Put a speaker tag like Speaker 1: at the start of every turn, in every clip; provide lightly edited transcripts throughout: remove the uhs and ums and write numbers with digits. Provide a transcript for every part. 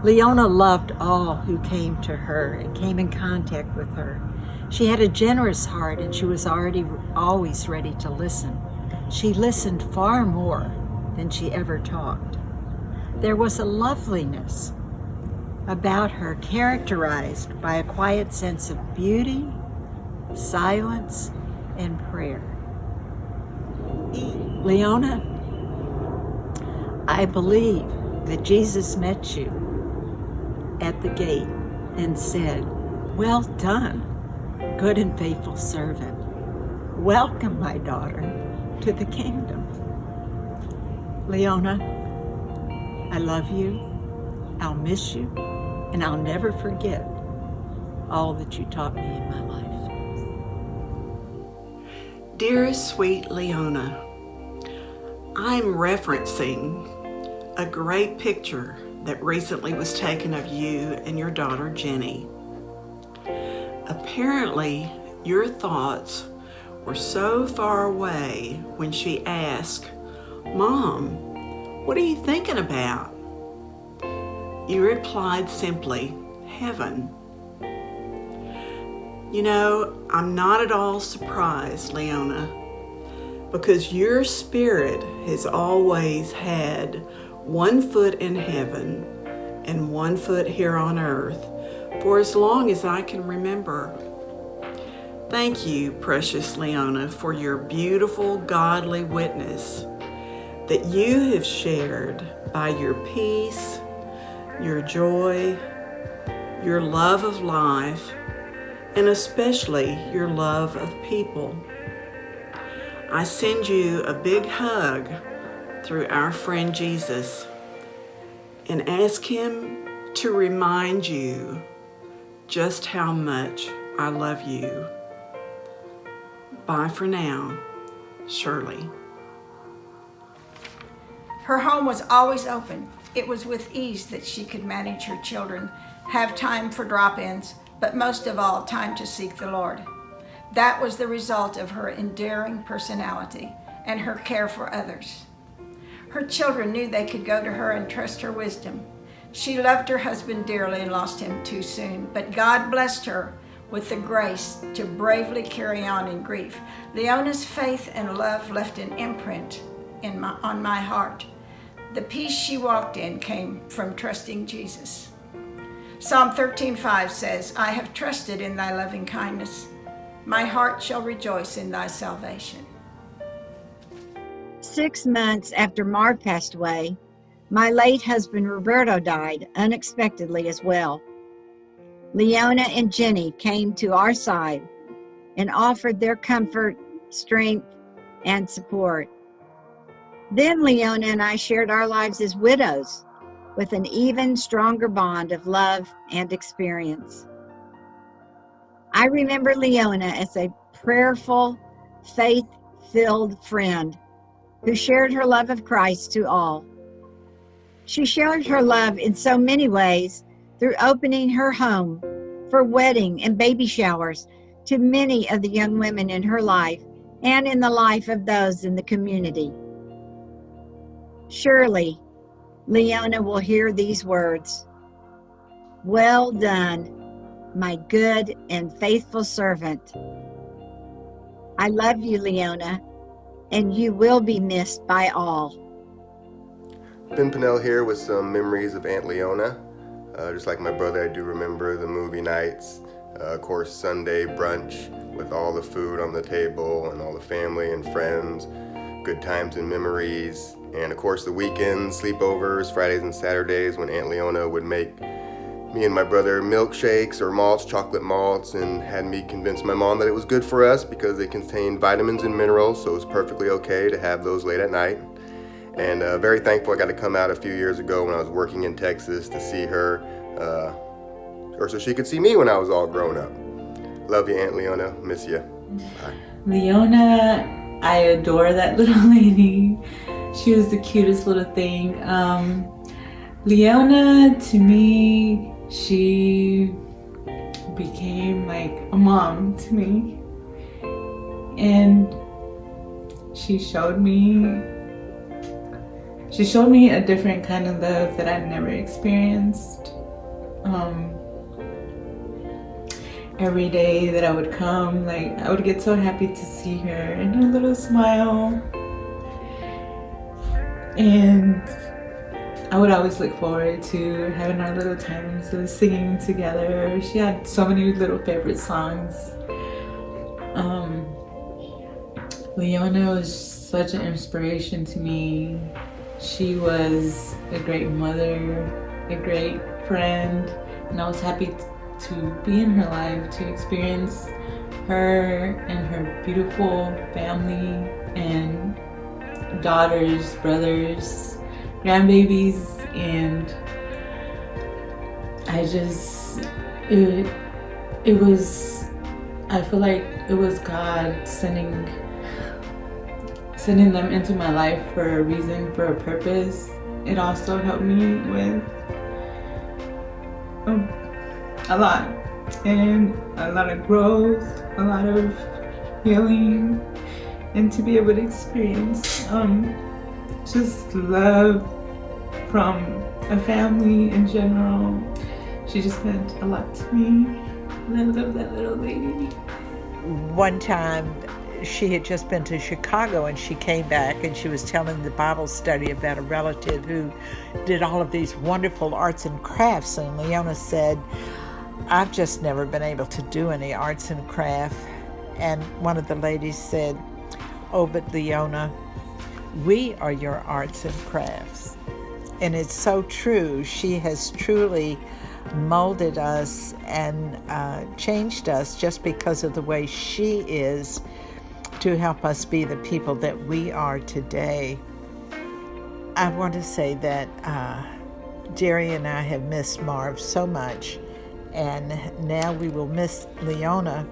Speaker 1: Leona loved all who came to her and came in contact with her. She had a generous heart and she was always ready to listen. She listened far more than she ever talked. There was a loveliness about her characterized by a quiet sense of beauty, silence, and prayer. Leona, I believe that Jesus met you at the gate and said, "Well done, good and faithful servant. Welcome, my daughter, to the kingdom." Leona, I love you, I'll miss you, and I'll never forget all that you taught me in my life.
Speaker 2: Dearest sweet Leona, I'm referencing a great picture that recently was taken of you and your daughter Jenny. Apparently, your thoughts were so far away when she asked, "Mom, what are you thinking about?" You replied simply, "Heaven." You know, I'm not at all surprised, Leona, because your spirit has always had one foot in heaven and one foot here on earth for as long as I can remember. Thank you, precious Leona, for your beautiful, godly witness that you have shared by your peace, your joy, your love of life, and especially your love of people. I send you a big hug through our friend Jesus and ask him to remind you just how much I love you. Bye for now, Shirley.
Speaker 3: Her home was always open. It was with ease that she could manage her children, have time for drop-ins, but most of all, time to seek the Lord. That was the result of her endearing personality and her care for others. Her children knew they could go to her and trust her wisdom. She loved her husband dearly and lost him too soon, but God blessed her with the grace to bravely carry on in grief. Leona's faith and love left an imprint on my heart. The peace she walked in came from trusting Jesus. Psalm 13:5 says, "I have trusted in thy loving kindness. My heart shall rejoice in thy salvation."
Speaker 4: 6 months after Marv passed away, my late husband Roberto died unexpectedly as well. Leona and Jenny came to our side and offered their comfort, strength, and support. Then Leona and I shared our lives as widows with an even stronger bond of love and experience. I remember Leona as a prayerful, faith-filled friend who shared her love of Christ to all. She shared her love in so many ways through opening her home for wedding and baby showers to many of the young women in her life and in the life of those in the community. Surely, Leona will hear these words, "Well done, my good and faithful servant." I love you, Leona, and you will be missed by all.
Speaker 5: Ben Pinnell here with some memories of Aunt Leona. Just like my brother, I do remember the movie nights, of course Sunday brunch with all the food on the table and all the family and friends, good times and memories, and of course the weekends, sleepovers, Fridays and Saturdays when Aunt Leona would make me and my brother milkshakes or malts, chocolate malts, and had me convince my mom that it was good for us because they contained vitamins and minerals, so it was perfectly okay to have those late at night. And very thankful I got to come out a few years ago when I was working in Texas to see her, or so she could see me when I was all grown up. Love you, Aunt Leona. Miss you. Bye.
Speaker 6: Leona, I adore that little lady. She was the cutest little thing. Leona, to me, she became like a mom to me. And she showed me she showed me a different kind of love that I'd never experienced. Every day that I would come, like, I would get so happy to see her and her little smile. And I would always look forward to having our little times of singing together. She had so many little favorite songs. Leona was such an inspiration to me. She was a great mother, a great friend, and I was happy to be in her life, to experience her and her beautiful family and daughters, brothers, grandbabies, and I feel like it was God sending them into my life for a reason, for a purpose. It also helped me with a lot, and a lot of growth, a lot of healing, and to be able to experience just love from a family in general. She just meant a lot to me, and I love that little lady.
Speaker 1: One time she had just been to Chicago and she came back and she was telling the Bible study about a relative who did all of these wonderful arts and crafts, and Leona said, I've just never been able to do any arts and craft. And one of the ladies said, oh, but Leona, we are your arts and crafts. And it's so true. She has truly molded us and changed us just because of the way she is, to help us be the people that we are today. I want to say that Jerry and I have missed Marv so much, and now we will miss Leona,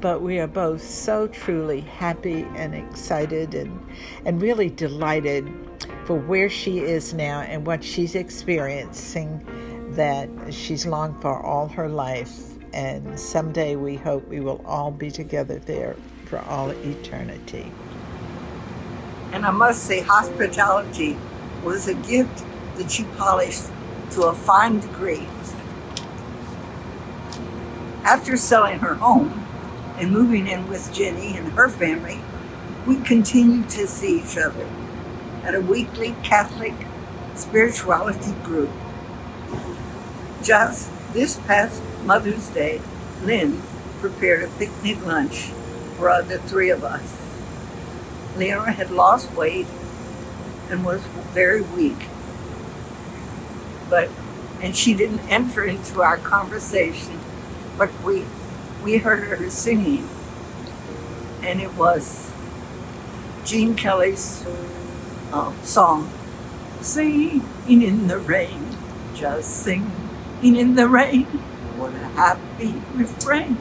Speaker 1: but we are both so truly happy and excited and really delighted for where she is now and what she's experiencing that she's longed for all her life. And someday we hope we will all be together there for all eternity.
Speaker 7: And I must say, hospitality was a gift that you polished to a fine degree. After selling her home and moving in with Jenny and her family, we continued to see each other at a weekly Catholic spirituality group. Just this past Mother's Day, Lynn prepared a picnic lunch for the three of us. Leona had lost weight and was very weak, and she didn't enter into our conversation, but we heard her singing, and it was Gene Kelly's song, Singing in the Rain, just singing in the rain, what a happy refrain,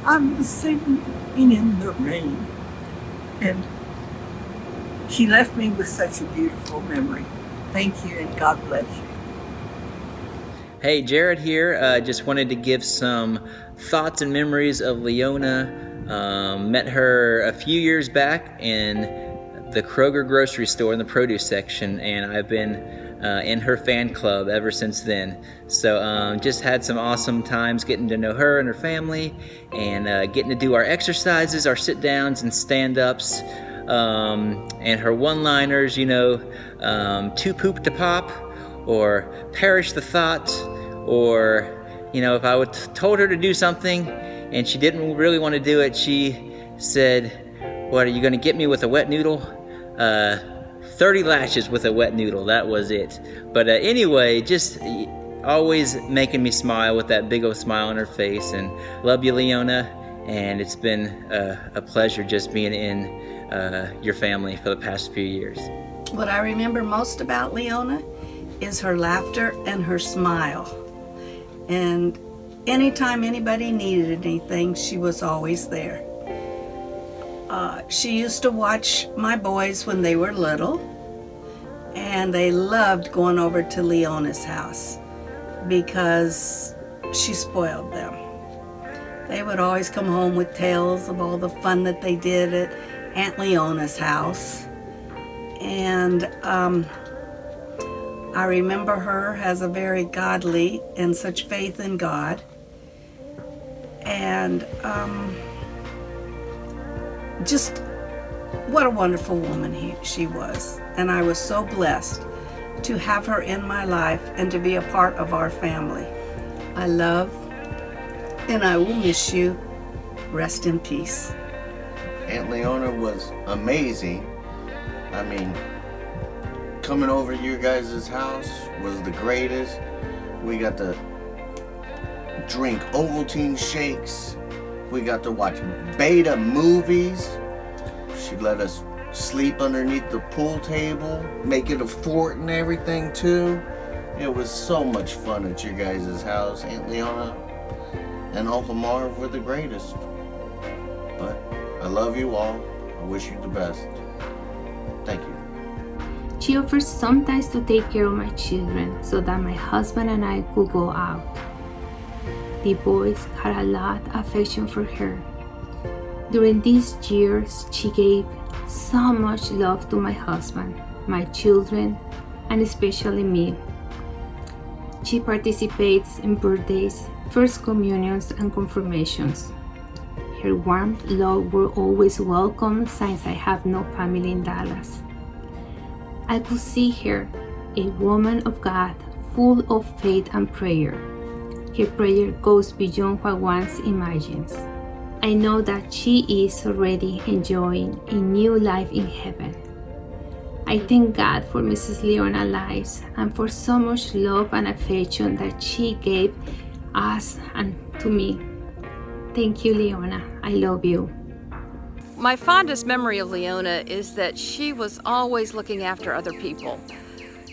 Speaker 7: I'm singing in the rain. And she left me with such a beautiful memory. Thank you, and God bless you.
Speaker 8: Hey, Jared here. Just wanted to give some thoughts and memories of Leona. Met her a few years back in the Kroger grocery store in the produce section, and I've been in her fan club ever since then. So just had some awesome times getting to know her and her family, and getting to do our exercises, our sit-downs and stand-ups, and her one-liners, too poop to pop, or perish the thought, or if I would told her to do something and she didn't really want to do it, she said, what, are you going to get me with a wet noodle? 30 lashes with a wet noodle, that was it. But anyway, just always making me smile with that big old smile on her face. And love you, Leona, and it's been a pleasure just being in your family for the past few years.
Speaker 9: What I remember most about Leona is her laughter and her smile. And anytime anybody needed anything, she was always there. She used to watch my boys when they were little, and they loved going over to Leona's house because she spoiled them. They would always come home with tales of all the fun that they did at Aunt Leona's house. And I remember her as a very godly and such faith in God. And just what a wonderful woman she was. And I was so blessed to have her in my life and to be a part of our family. I love and I will miss you. Rest in peace.
Speaker 10: Aunt Leona was amazing. I mean, coming over to your guys' house was the greatest. We got to drink Ovaltine shakes. We got to watch beta movies. She let us sleep underneath the pool table, make it a fort and everything too. It was so much fun at your guys' house. Aunt Leona and Uncle Marv were the greatest. But I love you all. I wish you the best. Thank you.
Speaker 11: She offers sometimes to take care of my children so that my husband and I could go out. The boys had a lot of affection for her. During these years, she gave so much love to my husband, my children, and especially me. She participates in birthdays, first communions, and confirmations. Her warm love were always welcome since I have no family in Dallas. I could see her, a woman of God, full of faith and prayer. Her prayer goes beyond what one imagines. I know that she is already enjoying a new life in heaven. I thank God for Mrs. Leona's life and for so much love and affection that she gave us and to me. Thank you, Leona. I love you.
Speaker 12: My fondest memory of Leona is that she was always looking after other people.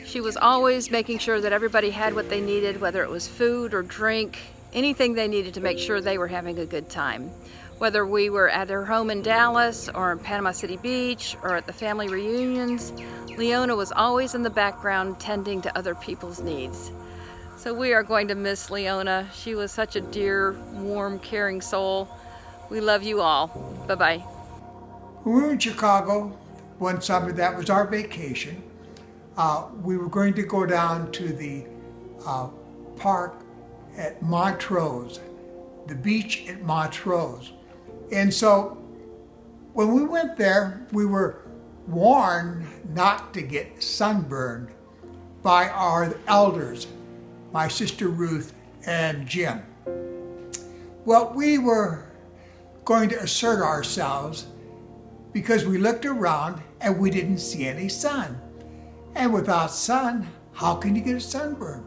Speaker 12: She was always making sure that everybody had what they needed, whether it was food or drink, anything they needed to make sure they were having a good time. Whether we were at her home in Dallas or in Panama City Beach or at the family reunions, Leona was always in the background tending to other people's needs. So we are going to miss Leona. She was such a dear, warm, caring soul. We love you all. Bye-bye.
Speaker 13: When we were in Chicago one summer, that was our vacation. We were going to go down to the park at Montrose, the beach at Montrose. And so when we went there, we were warned not to get sunburned by our elders, my sister Ruth and Jim. Well, we were going to assert ourselves because we looked around and we didn't see any sun. And without sun, how can you get a sunburn?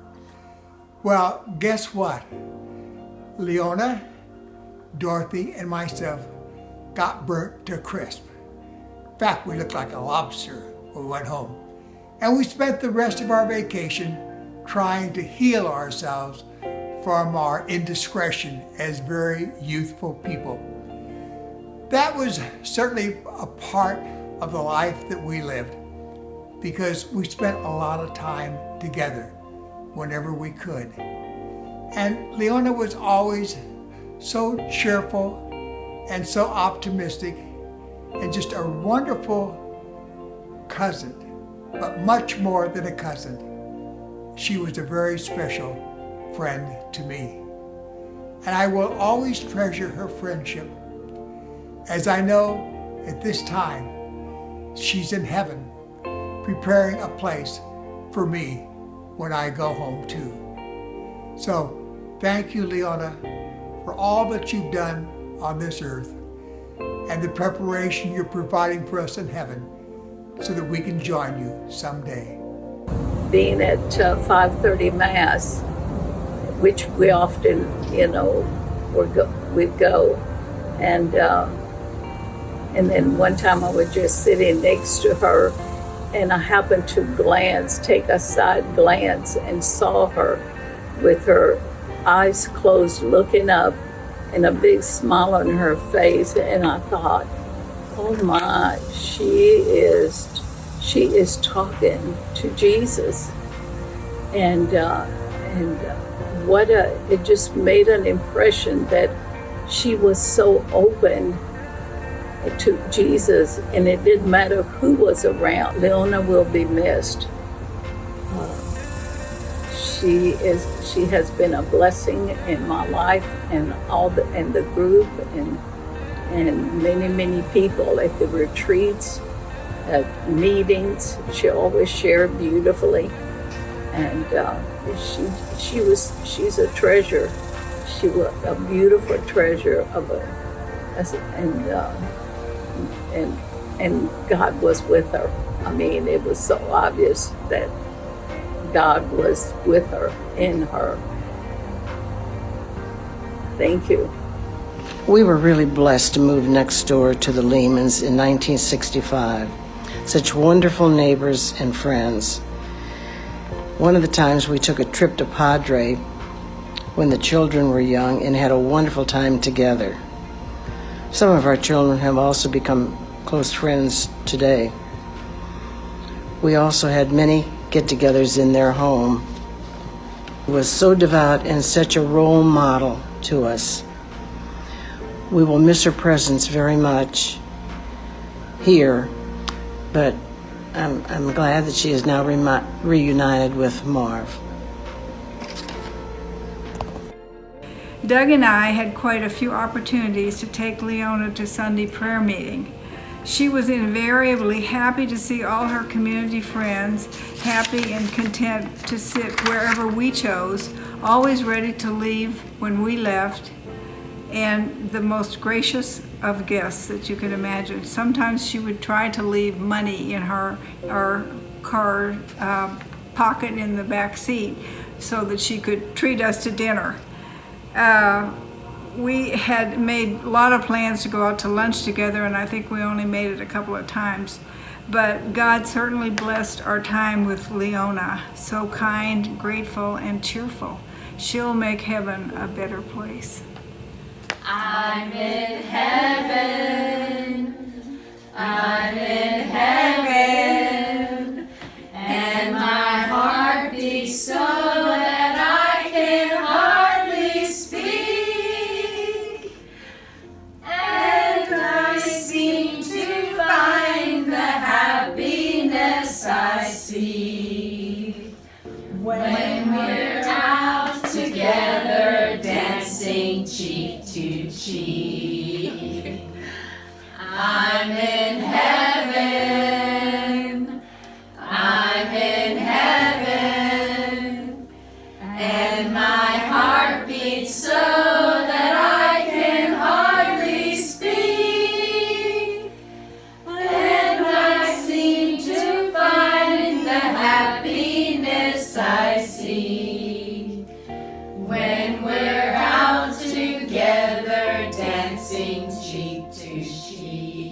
Speaker 13: Well, guess what? Leona, Dorothy, and myself got burnt to a crisp. In fact, we looked like a lobster when we went home. And we spent the rest of our vacation trying to heal ourselves from our indiscretion as very youthful people. That was certainly a part of the life that we lived because we spent a lot of time together whenever we could. And Leona was always so cheerful and so optimistic and just a wonderful cousin, but much more than a cousin. She was a very special friend to me. And I will always treasure her friendship, as I know at this time she's in heaven, preparing a place for me when I go home too. So thank you, Leona, for all that you've done on this earth and the preparation you're providing for us in heaven so that we can join you someday.
Speaker 7: Being at 5:30 Mass, which we often, we'd go, and then one time I was just sitting next to her, and I happened to take a side glance, and saw her with her eyes closed, looking up, and a big smile on her face, and I thought, oh my, she is talking to Jesus, and it just made an impression that she was so open to Jesus, and it didn't matter who was around. Leona will be missed. She has been a blessing in my life and the group and many people at the retreats, at meetings. She always shared beautifully, and she's a treasure. She was a beautiful treasure of and God was with her. I mean, it was so obvious that God was with her, in her. Thank you.
Speaker 14: We were really blessed to move next door to the Lehmans in 1965. Such wonderful neighbors and friends. One of the times we took a trip to Padre when the children were young and had a wonderful time together. Some of our children have also become close friends today. We also had many get-togethers in their home. She was so devout and such a role model to us. We will miss her presence very much here, but I'm glad that she is now reunited with Marv.
Speaker 15: Doug and I had quite a few opportunities to take Leona to Sunday prayer meeting. She was invariably happy to see all her community friends, happy and content to sit wherever we chose, always ready to leave when we left, and the most gracious of guests that you could imagine. Sometimes she would try to leave money in her car pocket in the back seat so that she could treat us to dinner. We had made a lot of plans to go out to lunch together, and I think we only made it a couple of times. But God certainly blessed our time with Leona. So kind, grateful, and cheerful. She'll make heaven a better place.
Speaker 16: I'm in heaven. I'm in heaven. And my heart beats so that I can hardly speak. And I seem to find the happiness I seek when we're out together dancing cheek to cheek. I'm in heaven. I'm in heaven. And my heart beats so that I can hardly speak. And I seem to find the happiness I seek when we're out together dancing cheek to cheek.